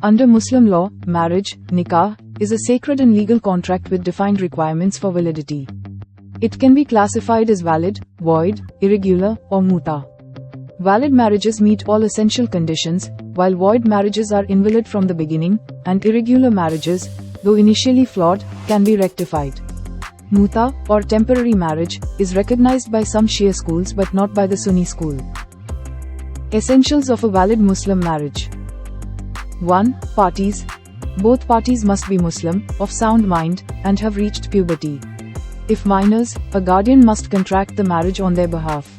Under Muslim law, marriage, nikah, is a sacred and legal contract with defined requirements for validity. It can be classified as valid, void, irregular, or muta. Valid marriages meet all essential conditions, while void marriages are invalid from the beginning, and irregular marriages, though initially flawed, can be rectified. Muta, or temporary marriage, is recognized by some Shia schools but not by the Sunni school. Essentials of a valid Muslim marriage. 1. Parties. Both parties must be Muslim, of sound mind, and have reached puberty. If minors, a guardian must contract the marriage on their behalf.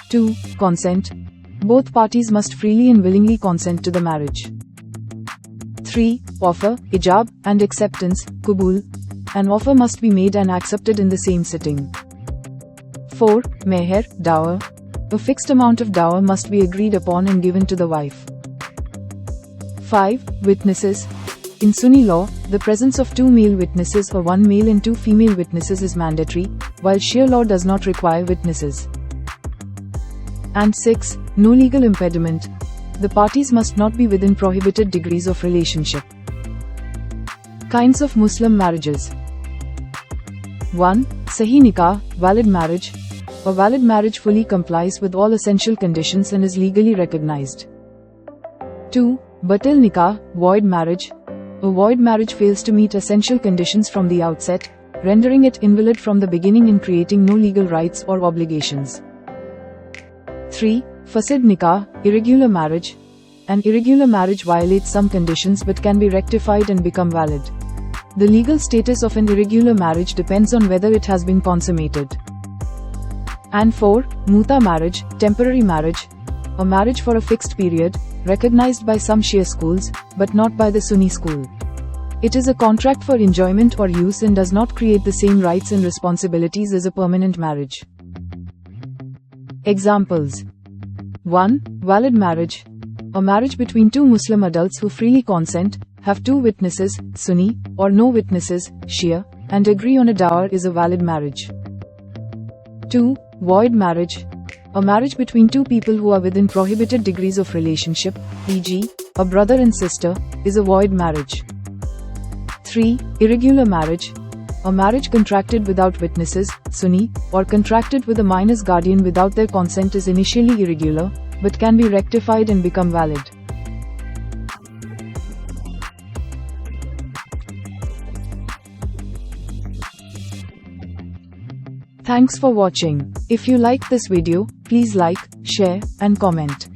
2. Consent. Both parties must freely and willingly consent to the marriage. 3. Offer, ijab, and acceptance, qubul. An offer must be made and accepted in the same sitting. 4. Meher, dower. A fixed amount of dower must be agreed upon and given to the wife. 5. Witnesses. In Sunni law, the presence of 2 male witnesses or 1 male and 2 female witnesses is mandatory, while Shia law does not require witnesses. And 6. No legal impediment. The parties must not be within prohibited degrees of relationship. Kinds of Muslim marriages. 1. Sahih nikah, valid marriage. A valid marriage fully complies with all essential conditions and is legally recognized. 2. Batil nikah, void marriage. A void marriage fails to meet essential conditions from the outset, rendering it invalid from the beginning and creating no legal rights or obligations. 3. Fasid nikah, irregular marriage. An irregular marriage violates some conditions but can be rectified and become valid. The legal status of an irregular marriage depends on whether it has been consummated. And 4. Muta marriage, temporary marriage. A marriage for a fixed period, recognized by some Shia schools, but not by the Sunni school. It is a contract for enjoyment or use and does not create the same rights and responsibilities as a permanent marriage. Examples. 1. Valid marriage. A marriage between 2 Muslim adults who freely consent, have 2 witnesses, Sunni, or no witnesses, Shia, and agree on a dower is a valid marriage. 2. Void marriage. A marriage between 2 people who are within prohibited degrees of relationship, e.g., a brother and sister, is a void marriage. 3. Irregular marriage. A marriage contracted without witnesses, Sunni, or contracted with a minor's guardian without their consent is initially irregular, but can be rectified and become valid. Thanks for watching. If you liked this video, please like, share, and comment.